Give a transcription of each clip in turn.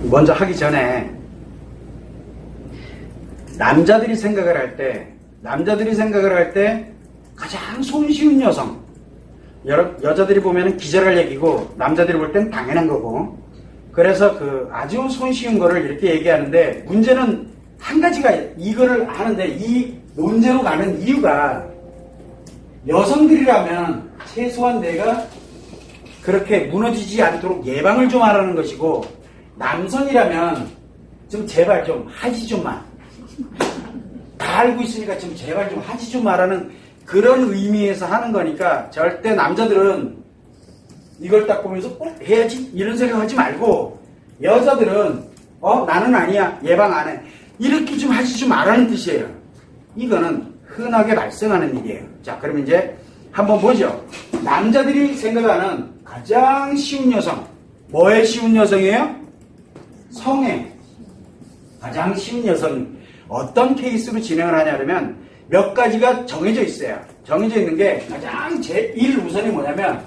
먼저 하기 전에 남자들이 생각을 할 때 가장 손쉬운 여성, 여자들이 보면 기절할 얘기고 남자들이 볼 땐 당연한 거고, 그래서 그 아주 손쉬운 거를 이렇게 얘기하는데, 문제는 한 가지가, 이거를 하는데 이 논제로 가는 이유가, 여성들이라면 최소한 내가 그렇게 무너지지 않도록 예방을 좀 하라는 것이고, 남성이라면 좀 제발 좀 하지 좀 마. 다 알고 있으니까 좀 제발 좀 하지 좀 마라는 그런 의미에서 하는 거니까, 절대 남자들은 이걸 딱 보면서 해야지 이런 생각하지 말고, 여자들은 나는 아니야, 예방 안 해, 이렇게 좀 하지 좀 말라는 뜻이에요. 이거는 흔하게 발생하는 일이에요. 자, 그럼 이제 한번 보죠. 남자들이 생각하는 가장 쉬운 여성, 뭐에 쉬운 여성이에요? 성에 가장 쉬운 여성. 어떤 케이스로 진행을 하냐면 몇 가지가 정해져 있어요. 정해져 있는 게 가장 제일 우선이 뭐냐면,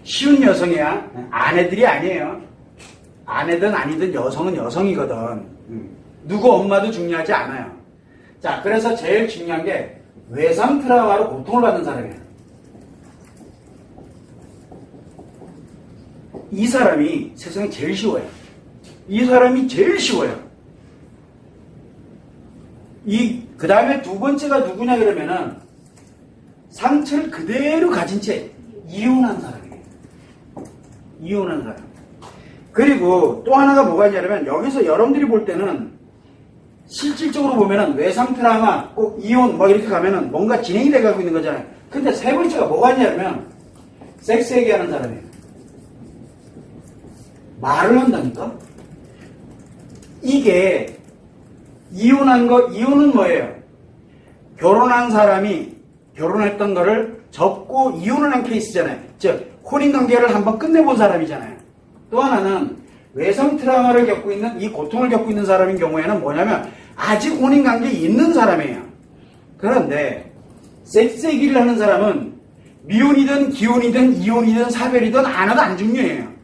쉬운 여성이야. 아내들이 아니에요. 아내든 아니든 여성은 여성이거든. 누구 엄마도 중요하지 않아요. 자, 그래서 제일 중요한 게 외상 트라우마로 고통을 받는 사람이에요. 이 사람이 세상에 제일 쉬워요. 이 사람이 제일 쉬워요. 그 다음에 두 번째가 누구냐 그러면은, 상처를 그대로 가진 채 이혼한 사람이에요. 이혼한 사람. 그리고 또 하나가 뭐가 있냐면, 여기서 여러분들이 볼 때는 실질적으로 보면은 외상 트라우마, 꼭 이혼 막 이렇게 가면은 뭔가 진행이 돼가고 있는 거잖아요. 근데 세 번째가 뭐가 있냐면, 섹스 얘기하는 사람이에요. 말을 한다니까? 이게 이혼은 뭐예요? 결혼한 사람이 결혼했던 거를 접고 이혼을 한 케이스잖아요. 즉, 혼인관계를 한번 끝내본 사람이잖아요. 또 하나는 외상 트라우마를 겪고 있는, 이 고통을 겪고 있는 사람인 경우에는 뭐냐면, 아직 혼인관계에 있는 사람이에요. 그런데 섹스 얘기를 하는 사람은 미혼이든 기혼이든 이혼이든 사별이든 하나도 안 중요해요.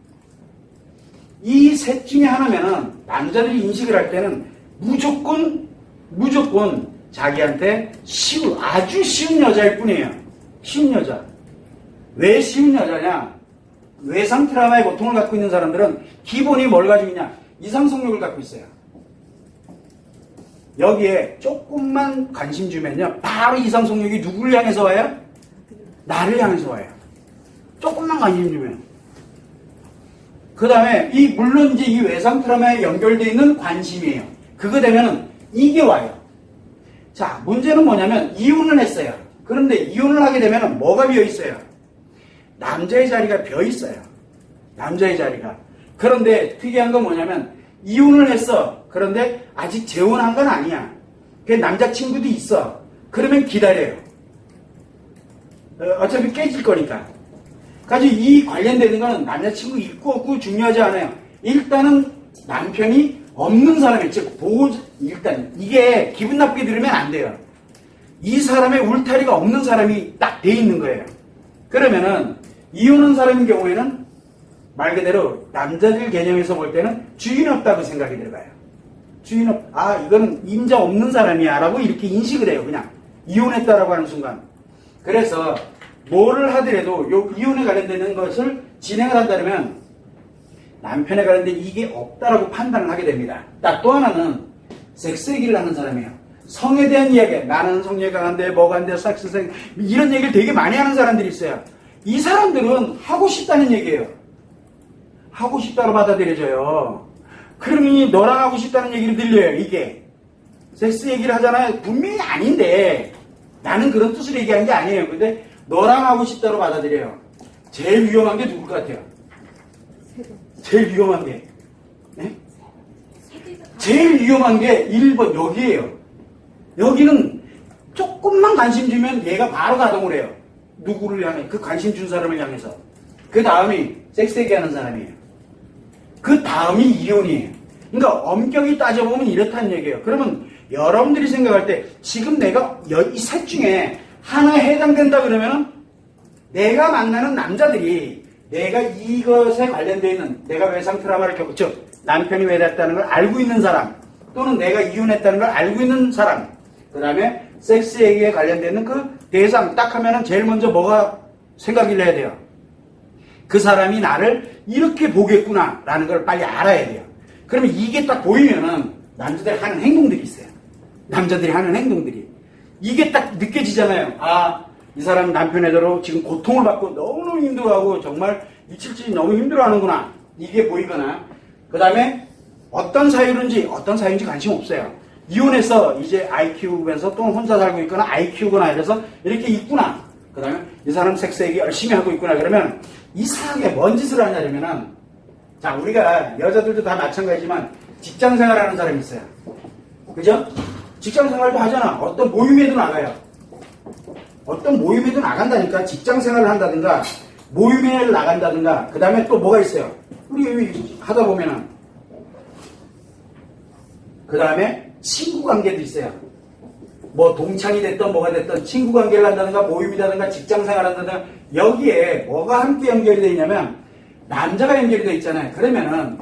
이 셋 중에 하나면은 남자들이 인식을 할 때는 무조건 자기한테 아주 쉬운 여자일 뿐이에요. 쉬운 여자. 왜 쉬운 여자냐? 외상 트라우마의 고통을 갖고 있는 사람들은 기본이 뭘 가지고 있냐? 이상성욕을 갖고 있어요. 여기에 조금만 관심 주면요, 바로 이상성욕이 누구를 향해서 와요? 나를 향해서 와요. 조금만 관심 주면. 그 다음에 물론 이제 이 외상 트라우마에 연결되어 있는 관심이에요. 그거 되면은 이게 와요. 자, 문제는 뭐냐면, 이혼을 했어요. 그런데 이혼을 하게 되면은 뭐가 비어 있어요? 남자의 자리가 비어 있어요. 남자의 자리가. 그런데 특이한 건 뭐냐면, 이혼을 했어. 그런데 아직 재혼한 건 아니야. 그 남자친구도 있어. 그러면 기다려요. 어차피 깨질 거니까. 가지고 이 관련되는 거는 남자친구 있고 없고 중요하지 않아요. 일단은 남편이 없는 사람이, 즉 일단 이게 기분 나쁘게 들으면 안 돼요. 이 사람의 울타리가 없는 사람이 딱 돼 있는 거예요. 그러면은 이혼한 사람인 경우에는 말 그대로 남자들 개념에서 볼 때는 주인 없다고 생각이 들어가요. 이거는 임자 없는 사람이야 라고 이렇게 인식을 해요. 그냥 이혼했다라고 하는 순간. 그래서 뭐를 하더라도 이혼에 관련되는 것을 진행을 한다면 남편에 관련된 이게 없다라고 판단을 하게 됩니다. 딱 또 하나는 섹스 얘기를 하는 사람이에요. 성에 대한 이야기, 나는 성에 강한데 뭐가 안 돼, 섹스 이런 얘기를 되게 많이 하는 사람들이 있어요. 이 사람들은 하고 싶다는 얘기예요. 하고 싶다로 받아들여져요. 그러니 너랑 하고 싶다는 얘기를 들려요. 이게 섹스 얘기를 하잖아요. 분명히 아닌데 나는 그런 뜻으로 얘기하는 게 아니에요. 근데 너랑 하고 싶다로 받아들여요. 제일 위험한 게 누굴 것 같아요? 제일 위험한 게, 네? 제일 위험한 게 1번 여기에요. 여기는 조금만 관심 주면 얘가 바로 가동을 해요. 누구를 향해? 그 관심 준 사람을 향해서. 그 다음이 섹스 얘기하는 사람이에요. 그 다음이 이혼이에요. 그러니까 엄격히 따져보면 이렇다는 얘기예요. 그러면 여러분들이 생각할 때 지금 내가 이 셋 중에 하나에 해당된다 그러면 내가 만나는 남자들이 내가 이것에 관련되어 있는 내가 외상 트라우마를 겪고 즉 남편이 외랬다는 걸 알고 있는 사람 또는 내가 이혼했다는 걸 알고 있는 사람 그 다음에 섹스 얘기에 관련되는 그 대상 딱 하면은 제일 먼저 뭐가 생각을 해야 돼요. 그 사람이 나를 이렇게 보겠구나 라는 걸 빨리 알아야 돼요. 그러면 이게 딱 보이면은 남자들이 하는 행동들이 있어요. 남자들이 하는 행동들이 이게 딱 느껴지잖아요. 아, 이 사람 남편에대로 지금 고통을 받고 너무너무 힘들어하고 정말 미칠지 너무 힘들어하는구나. 이게 보이거나 그 다음에 어떤 사유인지 관심 없어요. 이혼해서 이제 아이 키우면서 또 혼자 살고 있거나 아이 키우거나 이래서 이렇게 있구나. 그 다음에 이 사람 섹스 얘기 열심히 하고 있구나. 그러면 이상하게 뭔 짓을 하냐면은 자, 우리가 여자들도 다 마찬가지지만 직장 생활하는 사람이 있어요. 그죠? 직장 생활도 하잖아. 어떤 모임에도 나가요. 어떤 모임에도 나간다니까. 직장 생활을 한다든가 모임에 나간다든가 그 다음에 또 뭐가 있어요. 우리 하다 보면은 그 다음에 친구 관계도 있어요. 뭐 동창이 됐던 뭐가 됐던 친구 관계를 한다든가 모임이라든가 직장 생활을 한다든가 여기에 뭐가 함께 연결이 되어 있냐면 남자가 연결이 되어 있잖아요. 그러면은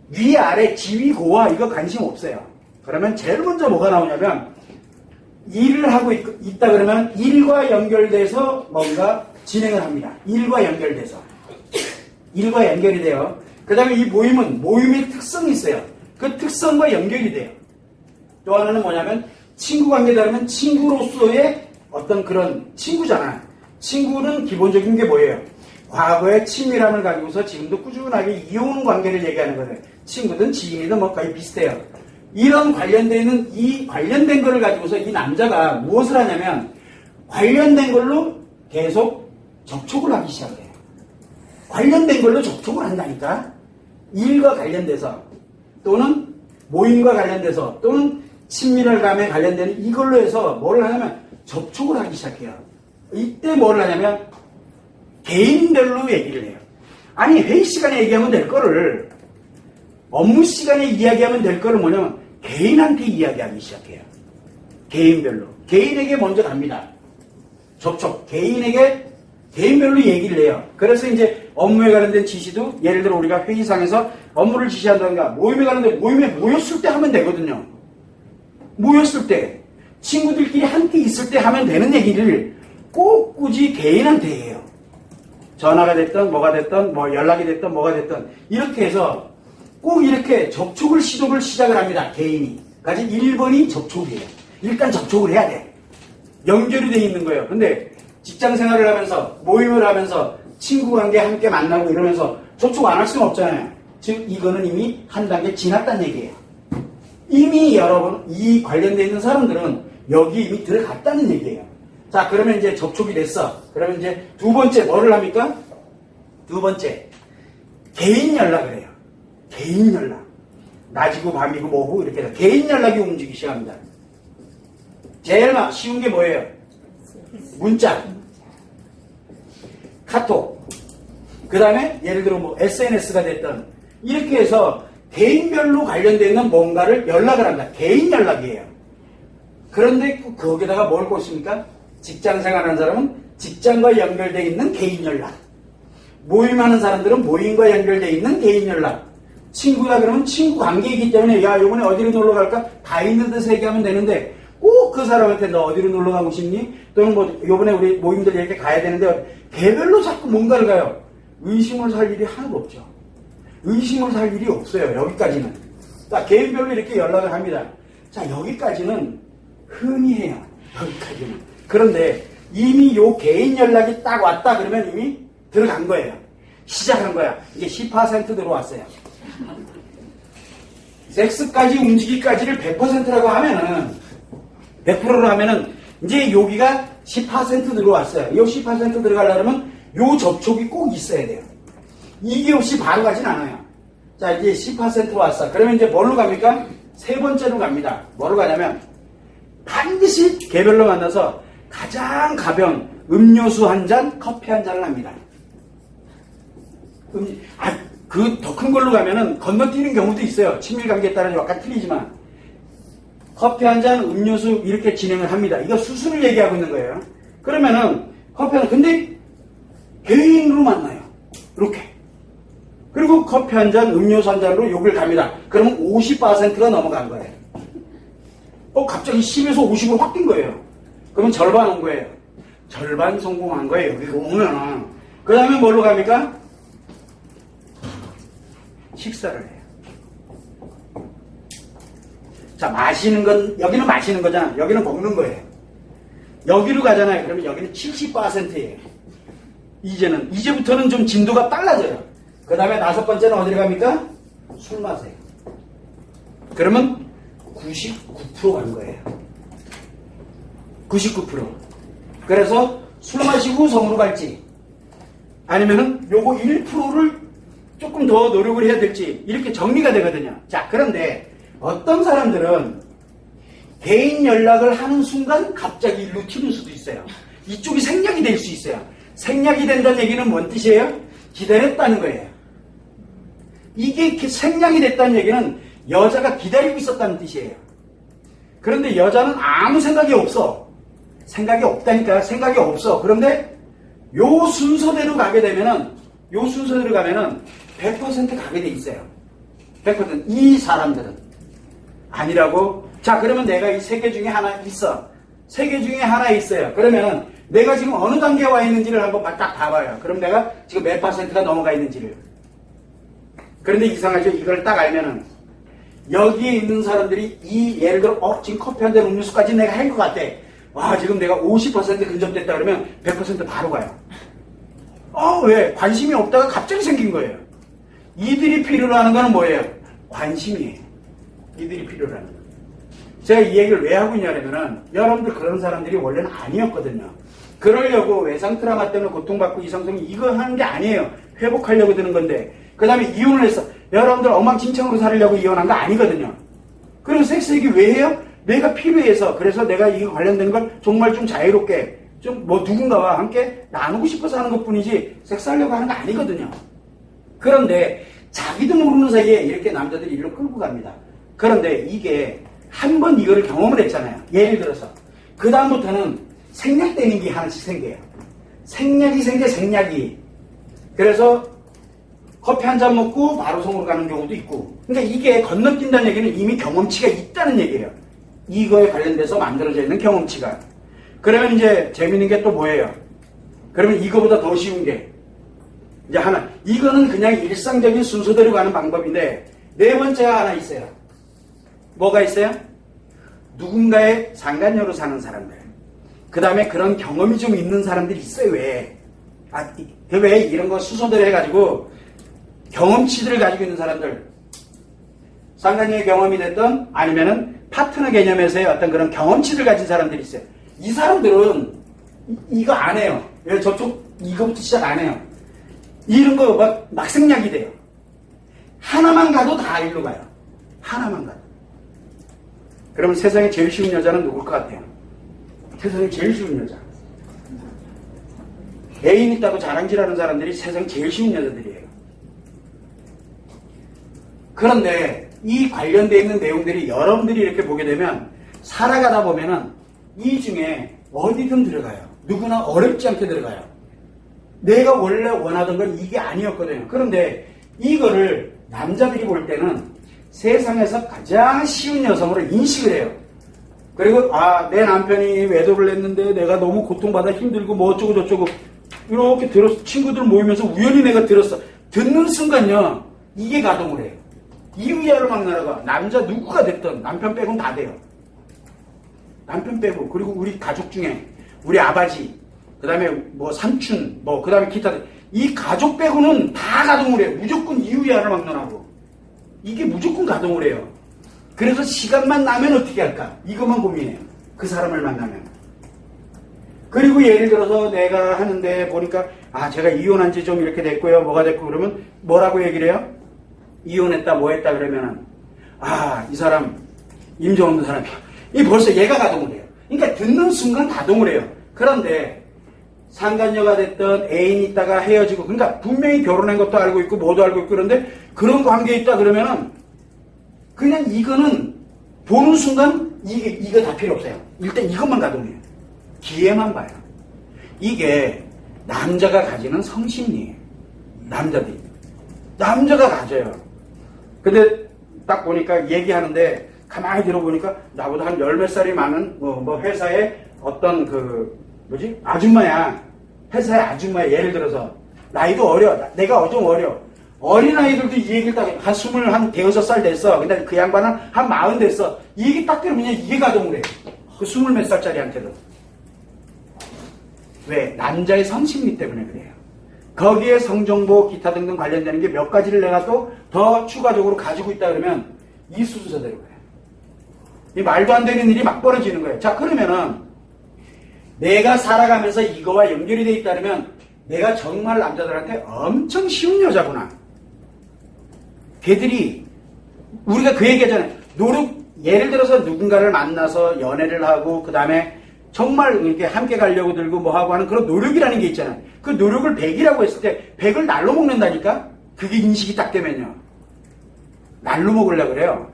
위아래 지위고와 이거 관심 없어요. 그러면 제일 먼저 뭐가 나오냐면 일을 하고 있다 그러면 일과 연결돼서 뭔가 진행을 합니다. 일과 연결돼서 일과 연결이 돼요. 그 다음에 이 모임은 모임의 특성이 있어요. 그 특성과 연결이 돼요. 또 하나는 뭐냐면 친구 관계다르면 친구로서의 어떤 그런 친구잖아요. 친구는 기본적인 게 뭐예요? 과거의 친밀함을 가지고서 지금도 꾸준하게 이어오는 관계를 얘기하는 거예요. 친구든 지인이든 뭐 거의 비슷해요. 이런 관련되어 있는 이 관련된 거를 가지고서 이 남자가 무엇을 하냐면 관련된 걸로 계속 접촉을 하기 시작해요. 관련된 걸로 접촉을 한다니까. 일과 관련돼서 또는 모임과 관련돼서 또는 친밀감에 관련되는 이걸로 해서 뭐를 하냐면 접촉을 하기 시작해요. 이때 뭐를 하냐면 개인별로 얘기를 해요. 아니 회의 시간에 얘기하면 될 거를 업무 시간에 이야기하면 될 거를 뭐냐면 개인한테 이야기하기 시작해요. 개인별로. 개인에게 먼저 갑니다. 접촉. 개인별로 얘기를 해요. 그래서 이제 업무에 관련된 지시도 예를 들어 우리가 회의상에서 업무를 지시한다든가 모임에 관련된 모임에 모였을 때 하면 되거든요. 모였을 때 친구들끼리 함께 있을 때 하면 되는 얘기를 꼭 굳이 개인한테 해요. 전화가 됐든 뭐가 됐든 뭐 연락이 됐든 뭐가 됐든 이렇게 해서 꼭 이렇게 접촉을 시도를 시작을 합니다. 개인이. 까지 1번이 접촉이에요. 일단 접촉을 해야 돼. 연결이 돼 있는 거예요. 근데 직장 생활을 하면서 모임을 하면서 친구 관계 함께 만나고 이러면서 접촉 안 할 수는 없잖아요. 즉 이거는 이미 한 단계 지났다는 얘기예요. 이미 여러분 이 관련되어 있는 사람들은 여기 이미 들어갔다는 얘기예요. 자 그러면 이제 접촉이 됐어. 그러면 이제 두 번째 뭐를 합니까? 두 번째 개인 연락을 해요. 개인 연락. 낮이고 밤이고 뭐고 이렇게 해서 개인 연락이 움직이기 시작합니다. 제일 쉬운 게 뭐예요? 문자, 카톡, 그 다음에 예를 들어 뭐 SNS가 됐던 이렇게 해서 개인별로 관련되어 있는 뭔가를 연락을 합니다. 개인 연락이에요. 그런데 거기다가 뭘 꽂습니까? 직장 생활하는 사람은 직장과 연결되어 있는 개인 연락, 모임하는 사람들은 모임과 연결되어 있는 개인 연락, 친구다 그러면 친구 관계이기 때문에 야 이번에 어디로 놀러 갈까? 다 있는 데서 얘기하면 되는데 꼭 그 사람한테 너 어디로 놀러 가고 싶니? 또는 뭐 요번에 우리 모임들 이렇게 가야 되는데 개별로 자꾸 뭔가를 가요. 의심을 살 일이 하나도 없죠. 의심을 살 일이 없어요. 여기까지는. 자, 개인별로 이렇게 연락을 합니다. 자, 여기까지는 흔히 해요. 여기까지는. 그런데 이미 요 개인 연락이 딱 왔다 그러면 이미 들어간 거예요. 시작한 거야. 이게 10% 들어왔어요. 섹스까지 움직이기까지를 100%라고 하면은 100%로 하면은 이제 여기가 10% 들어왔어요. 요 10% 들어가려면 요 접촉이 꼭 있어야 돼요. 이게 없이 바로 가진 않아요. 자, 이제 10% 왔어. 그러면 이제 뭘로 갑니까? 세 번째로 갑니다. 뭐로 가냐면 반드시 개별로 만나서 가장 가벼운 음료수 한 잔, 커피 한 잔을 합니다. 그 더 큰 걸로 가면은 건너뛰는 경우도 있어요. 친밀관계에 따라 약간 틀리지만. 커피 한 잔, 음료수 이렇게 진행을 합니다. 이거 수수를 얘기하고 있는 거예요. 그러면은 커피 한 잔, 근데 개인으로 만나요. 이렇게. 그리고 커피 한 잔, 음료수 한 잔으로 욕을 갑니다. 그러면 50%가 넘어간 거예요. 갑자기 10에서 50으로 확 뛴 거예요. 그러면 절반 온 거예요. 절반 성공한 거예요. 여기 오면은. 그 다음에 뭘로 갑니까? 식사를 해요. 자, 마시는 건, 여기는 마시는 거잖아. 여기는 먹는 거예요. 여기로 가잖아요. 그러면 여기는 70%예요. 이제부터는 좀 진도가 빨라져요. 그 다음에 5번째는 어디로 갑니까? 술 마세요. 그러면 99% 간 거예요. 99%. 그래서 술 마시고 성으로 갈지, 아니면은 요거 1%를 조금 더 노력을 해야 될지, 이렇게 정리가 되거든요. 자, 그런데 어떤 사람들은 개인 연락을 하는 순간 갑자기 일로 튀는 수도 있어요. 이쪽이 생략이 될 수 있어요. 생략이 된다는 얘기는 뭔 뜻이에요? 기다렸다는 거예요. 이게 생략이 됐다는 얘기는 여자가 기다리고 있었다는 뜻이에요. 그런데 여자는 아무 생각이 없어. 생각이 없다니까. 생각이 없어. 그런데 요 순서대로 가게 되면은, 100% 가게 돼 있어요. 100%. 이 사람들은. 아니라고? 자, 그러면 내가 이 3개 중에 하나 있어. 3개 중에 하나 있어요. 그러면은 내가 지금 어느 단계에 와 있는지를 한번 딱 봐봐요. 그럼 내가 지금 몇 %가 넘어가 있는지를. 그런데 이상하죠? 이걸 딱 알면은 여기에 있는 사람들이 예를 들어 지금 커피 한 잔 음료수까지 내가 할 것 같아. 와, 지금 내가 50% 근접됐다 그러면 100% 바로 가요. 왜? 관심이 없다가 갑자기 생긴 거예요. 이들이 필요로 하는 거는 뭐예요? 관심이에요. 이들이 필요로 하는 거. 제가 이 얘기를 왜 하고 있냐면은 여러분들 그런 사람들이 원래는 아니었거든요. 그러려고 외상 트라우마 때문에 고통받고 이성성이 이거 하는 게 아니에요. 회복하려고 드는 건데, 그 다음에 이혼을 했어. 여러분들 엉망진창으로 살려고 이혼한 거 아니거든요. 그럼 섹스 얘기 왜 해요? 내가 필요해서. 그래서 내가 이거 관련된 걸 정말 좀 자유롭게 좀 누군가와 함께 나누고 싶어서 하는 것 뿐이지 섹스하려고 하는 거 아니거든요. 그런데 자기도 모르는 사이에 이렇게 남자들이 일로 끌고 갑니다. 그런데 이게 한 번 이거를 경험을 했잖아요. 예를 들어서 그 다음부터는 생략되는 게 하나씩 생겨요. 생략이 생겨. 그래서 커피 한 잔 먹고 바로 성으로 가는 경우도 있고. 그러니까 이게 건너뛴다는 얘기는 이미 경험치가 있다는 얘기예요. 이거에 관련돼서 만들어져 있는 경험치가. 그러면 이제 재밌는 게 또 뭐예요? 그러면 이거보다 더 쉬운 게 이제 하나. 이거는 그냥 일상적인 순서대로 가는 방법인데, 4번째가 하나 있어요. 뭐가 있어요? 누군가의 상간녀로 사는 사람들. 그 다음에 그런 경험이 좀 있는 사람들이 있어요. 왜? 왜 이런 거 수소대로 해가지고 경험치들을 가지고 있는 사람들. 상간녀의 경험이 됐던, 아니면은 파트너 개념에서의 어떤 그런 경험치를 가진 사람들이 있어요. 이 사람들은 이거 안 해요. 왜? 저쪽 이거부터 시작 안 해요. 이런 거 막 생략이 돼요. 하나만 가도 다 일로 가요. 하나만 가도. 그러면 세상에 제일 쉬운 여자는 누굴 것 같아요? 세상에 제일 쉬운 여자. 애인 있다고 자랑질하는 사람들이 세상에 제일 쉬운 여자들이에요. 그런데 이 관련되어 있는 내용들이 여러분들이 이렇게 보게 되면 살아가다 보면은 이 중에 어디든 들어가요. 누구나 어렵지 않게 들어가요. 내가 원래 원하던 건 이게 아니었거든요. 그런데 이거를 남자들이 볼 때는 세상에서 가장 쉬운 여성으로 인식을 해요. 그리고 내 남편이 외도를 했는데 내가 너무 고통받아 힘들고 뭐 어쩌고 저쩌고 이렇게 들었어. 친구들 모이면서 우연히 내가 들었어. 듣는 순간요, 이게 가동을 해요. 이유야를 막 날아가. 남자 누구가 됐든 남편 빼고는 다 돼요. 남편 빼고. 그리고 우리 가족 중에 우리 아버지, 그 다음에 뭐 삼촌, 그 다음에 기타, 이 가족 빼고는 다 가동을 해요. 무조건 이유야를 막론하고. 이게 무조건 가동을 해요. 그래서 시간만 나면 어떻게 할까? 이것만 고민해요. 그 사람을 만나면. 그리고 예를 들어서 내가 하는데 보니까 제가 이혼한 지 좀 이렇게 됐고요. 뭐가 됐고 그러면 뭐라고 얘기를 해요? 이혼했다 뭐 했다 그러면은 이 사람 임종 없는 사람이야. 이 벌써 얘가 가동을 해요. 그러니까 듣는 순간 가동을 해요. 그런데 상간녀가 됐던 애인 있다가 헤어지고, 그러니까 분명히 결혼한 것도 알고 있고 뭐도 알고 있고 그런데 그런 관계에 있다 그러면은 그냥 이거는 보는 순간 이거 다 필요 없어요. 일단 이것만 가동해요. 기회만 봐요. 이게 남자가 가지는 성심리예요. 남자들이. 남자가 가져요. 근데 딱 보니까 얘기하는데 가만히 들어보니까 나보다 한 열 몇 살이 많은 뭐 회사에 어떤 아줌마야. 회사의 아줌마야. 예를 들어서 나이도 어려. 내가 좀 어려. 어린아이들도 이 얘기를 딱 한 26살 됐어. 근데 그 양반은 한 40 됐어. 이 얘기 딱 들으면 이해 가동을 해. 그 20 몇 살짜리한테도. 왜? 남자의 성심리 때문에 그래요. 거기에 성정보 기타 등등 관련되는 게 몇 가지를 내가 또 더 추가적으로 가지고 있다 그러면 이 순서대로 그래요. 이 말도 안 되는 일이 막 벌어지는 거예요. 자, 그러면은 내가 살아가면서 이거와 연결이 돼 있다면 내가 정말 남자들한테 엄청 쉬운 여자구나. 걔들이 우리가 그 얘기하잖아요. 예를 들어서 누군가를 만나서 연애를 하고 그 다음에 정말 이렇게 함께 가려고 들고 뭐 하고 하는 그런 노력이라는 게 있잖아요. 그 노력을 100이라고 했을 때 100을 날로 먹는다니까? 그게 인식이 딱 되면요. 날로 먹으려고 그래요.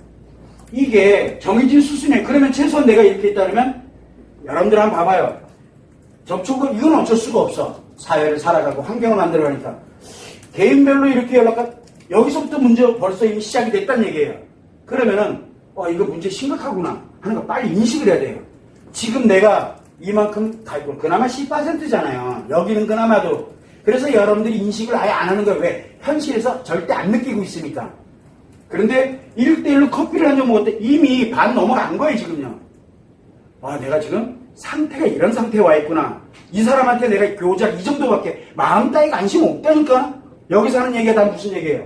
이게 정해진 수순이에요. 그러면 최소한 내가 이렇게 있다 그러면 여러분들 한번 봐봐요. 접촉은 이건 어쩔 수가 없어. 사회를 살아가고 환경을 만들어가니까. 개인별로 이렇게 여기서부터 문제 벌써 이미 시작이 됐다는 얘기예요. 그러면은 이거 문제 심각하구나 하는 거 빨리 인식을 해야 돼요. 지금 내가 이만큼 가있고 그나마 10%잖아요. 여기는 그나마도. 그래서 여러분들이 인식을 아예 안 하는 거예요. 왜? 현실에서 절대 안 느끼고 있으니까. 그런데 1대1로 커피를 한 잔 먹었을 때 이미 반 넘어간 거예요, 지금요. 내가 지금 상태가 이런 상태에 와 있구나. 이 사람한테 내가 교작 이 정도밖에 마음 따위 관심 없다니까. 여기서 하는 얘기가 다 무슨 얘기예요?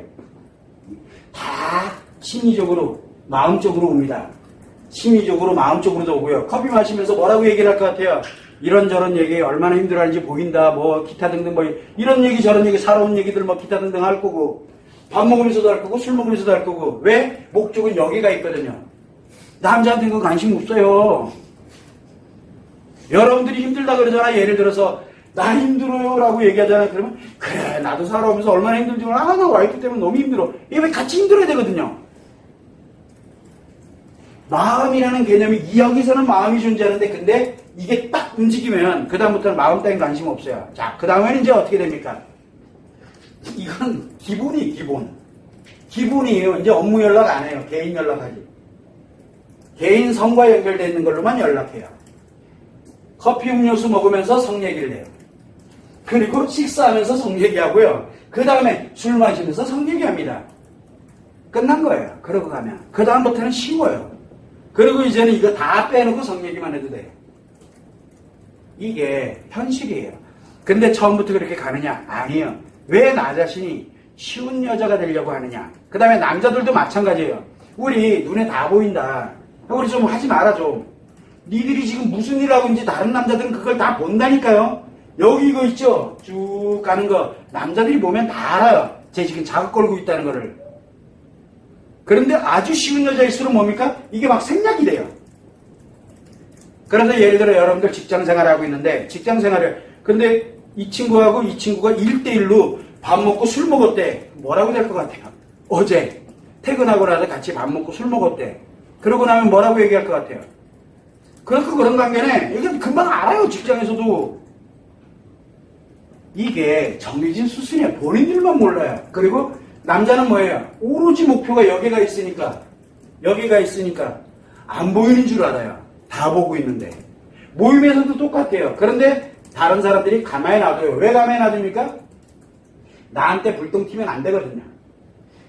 다 심리적으로, 마음적으로 옵니다. 심리적으로, 마음적으로도 오고요. 커피 마시면서 뭐라고 얘기를 할 것 같아요? 이런저런 얘기 얼마나 힘들어하는지 보인다. 뭐 기타 등등 뭐 이런 얘기 저런 얘기 살아온 얘기들 뭐 기타 등등 할 거고 밥 먹으면서도 할 거고 술 먹으면서도 할 거고. 왜? 목적은 여기가 있거든요. 남자한테는 그 관심 없어요. 여러분들이 힘들다 그러잖아. 예를 들어서 나 힘들어요 라고 얘기하잖아. 그러면 그래 나도 살아오면서 얼마나 힘들지 몰라. 나 와이프 때문에 너무 힘들어. 이게 왜 같이 힘들어야 되거든요. 마음이라는 개념이 여기서는 마음이 존재하는데 근데 이게 딱 움직이면 그 다음부터는 마음 따윈 관심 없어요. 자, 그 다음에는 이제 어떻게 됩니까? 이건 기본이에요. 이제 업무 연락 안 해요. 개인 연락하지. 개인 성과 연결되어 있는 걸로만 연락해요. 커피 음료수 먹으면서 성 얘기를 해요. 그리고 식사하면서 성 얘기하고요. 그 다음에 술 마시면서 성 얘기합니다. 끝난 거예요. 그러고 가면. 그 다음부터는 쉬워요. 그리고 이제는 이거 다 빼놓고 성 얘기만 해도 돼요. 이게 현실이에요. 근데 처음부터 그렇게 가느냐? 아니에요. 왜 나 자신이 쉬운 여자가 되려고 하느냐? 그 다음에 남자들도 마찬가지예요. 우리 눈에 다 보인다. 우리 좀 하지 마라 좀. 니들이 지금 무슨 일 하고 있는지 다른 남자들은 그걸 다 본다니까요. 여기 이거 있죠? 쭉 가는 거 남자들이 보면 다 알아요. 쟤 지금 자극 걸고 있다는 거를. 그런데 아주 쉬운 여자일수록 뭡니까? 이게 막 생략이 돼요. 그래서 예를 들어 여러분들 직장생활을 하고 있는데 직장생활을 근데 이 친구하고 이 친구가 1대1로 밥 먹고 술 먹었대. 뭐라고 될 것 같아요? 어제 퇴근하고 나서 같이 밥 먹고 술 먹었대. 그러고 나면 뭐라고 얘기할 것 같아요? 그런 관계는 이게 금방 알아요. 직장에서도. 이게 정해진 수순이에요. 본인들만 몰라요. 그리고 남자는 뭐예요? 오로지 목표가 여기가 있으니까 안 보이는 줄 알아요. 다 보고 있는데. 모임에서도 똑같아요. 그런데 다른 사람들이 가만히 놔둬요. 왜 가만히 놔둡니까? 나한테 불똥 튀면 안 되거든요.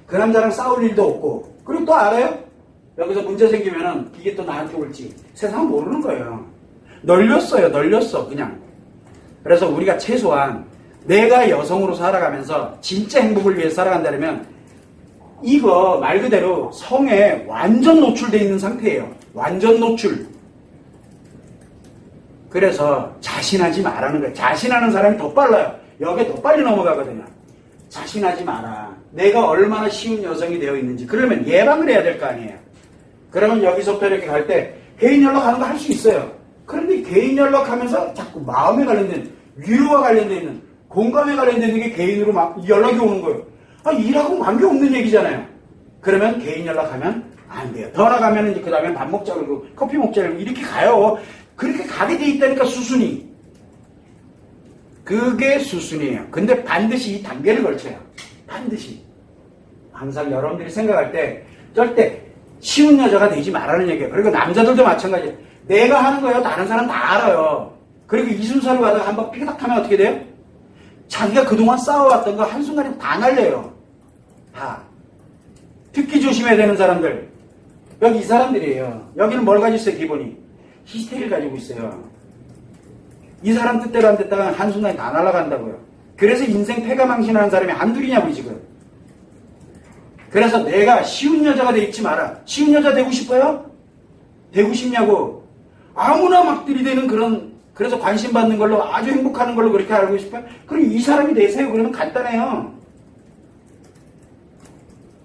그 남자랑 싸울 일도 없고. 그리고 또 알아요? 여기서 문제 생기면은 이게 또 나한테 올지 세상 모르는 거예요. 널렸어 그냥. 그래서 우리가 최소한 내가 여성으로 살아가면서 진짜 행복을 위해 살아간다면 이거 말 그대로 성에 완전 노출되어 있는 상태예요. 완전 노출. 그래서 자신하지 말라는 거예요. 자신하는 사람이 더 빨라요. 여기에 더 빨리 넘어가거든요. 자신하지 마라. 내가 얼마나 쉬운 여성이 되어 있는지. 그러면 예방을 해야 될 거 아니에요. 그러면 여기서부터 이렇게 갈 때 개인 연락하는 거 할 수 있어요. 그런데 개인 연락하면서 자꾸 마음에 관련된 위로와 관련되어 있는 공감에 관련되는 게 개인으로 막 연락이 오는 거예요. 일하고는 관계없는 얘기잖아요. 그러면 개인 연락하면 안 돼요. 더 나가면 이제 그 다음에 밥 먹자 그러고 커피 먹자 그러고 이렇게 가요. 그렇게 가게 돼 있다니까 수순이. 그게 수순이에요. 근데 반드시 이 단계를 걸쳐요. 반드시 항상 여러분들이 생각할 때 절대 쉬운 여자가 되지 말라는 얘기예요. 그리고 남자들도 마찬가지예요. 내가 하는 거예요. 다른 사람 다 알아요. 그리고 이 순서를 가다가 한번 삐그덕하면 어떻게 돼요? 자기가 그동안 쌓아왔던 거 한순간에 다 날려요. 다. 특히 조심해야 되는 사람들. 여기 이 사람들이에요. 여기는 뭘 가지고 있어요, 기본이? 히스테리를 가지고 있어요. 이 사람 뜻대로 안 됐다가 한순간에 다 날아간다고요. 그래서 인생 패가망신하는 사람이 한둘이냐고요, 지금. 그래서 내가 쉬운 여자가 되지 마라. 쉬운 여자 되고 싶어요? 되고 싶냐고. 아무나 막 들이대는 그래서 관심 받는 걸로 아주 행복하는 걸로 그렇게 알고 싶어요? 그럼 이 사람이 되세요. 그러면 간단해요.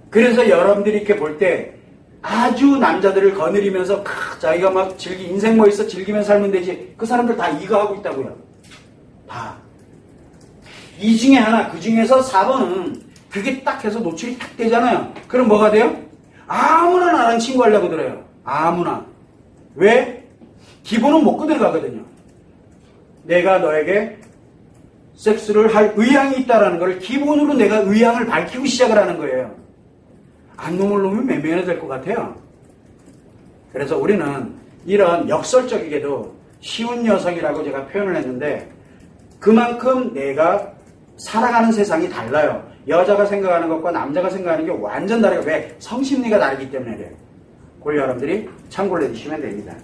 그래서 여러분들이 이렇게 볼 때 아주 남자들을 거느리면서 자기가 막 인생 뭐 있어 즐기면서 살면 되지. 그 사람들 다 이거 하고 있다고요. 다. 이 중에 하나, 그 중에서 4번은 그게 딱 해서 노출이 딱 되잖아요. 그럼 뭐가 돼요? 아무나 나랑 친구하려고 들어요. 아무나. 왜? 기본은 못 들어가거든요. 내가 너에게 섹스를 할 의향이 있다는 걸 기본으로 내가 의향을 밝히고 시작을 하는 거예요. 안 놓으면 몇 명이나 될 것 같아요. 그래서 우리는 이런 역설적이게도 쉬운 여성이라고 제가 표현을 했는데 그만큼 내가 살아가는 세상이 달라요. 여자가 생각하는 것과 남자가 생각하는 게 완전 다르고 왜? 성심리가 다르기 때문에 그래요. 그걸 여러분들이 참고를 해주시면 됩니다.